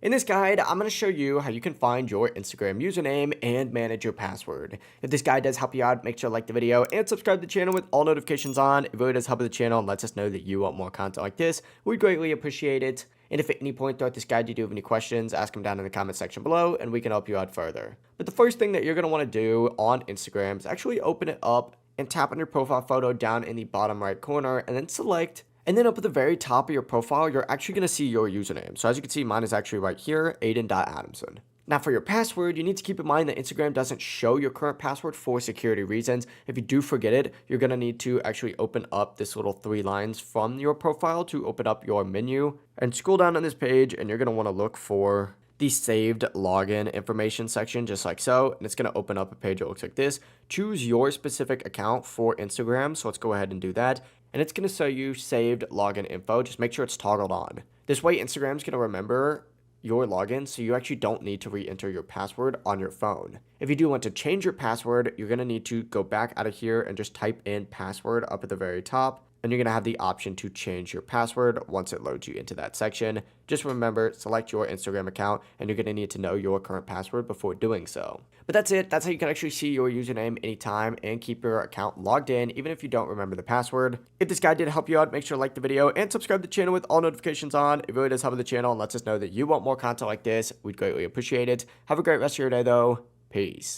In this guide, I'm going to show you how you can find your Instagram username and manage your password. If this guide does help you out, make sure to like the video and subscribe to the channel with all notifications on. It really does help the channel and lets us know that you want more content like this. We'd greatly appreciate it. And if at any point throughout this guide you do have any questions, ask them down in the comment section below and we can help you out further. But the first thing that you're going to want to do on Instagram is actually open it up and tap on your profile photo down in the bottom right corner and then select. And then up at the very top of your profile, you're actually going to see your username. So as you can see, mine is actually right here, Aiden.Adamson. Now for your password, you need to keep in mind that Instagram doesn't show your current password for security reasons. If you do forget it, you're going to need to actually open up this little 3 lines from your profile to open up your menu and scroll down on this page, and you're going to want to look for the saved login information section, just like so, and it's going to open up a page that looks like this. Choose your specific account for Instagram, so let's go ahead and do that, and it's going to show you saved login info. Just make sure it's toggled on. This way Instagram's going to remember your login, so you actually don't need to re-enter your password on your phone. If you do want to change your password, you're going to need to go back out of here and just type in password up at the very top, and you're going to have the option to change your password once it loads you into that section. Just remember, select your Instagram account, and you're going to need to know your current password before doing so. But that's it. That's how you can actually see your username anytime and keep your account logged in, even if you don't remember the password. If this guide did help you out, make sure to like the video and subscribe to the channel with all notifications on. It really does help the channel and lets us know that you want more content like this. We'd greatly appreciate it. Have a great rest of your day, though. Peace.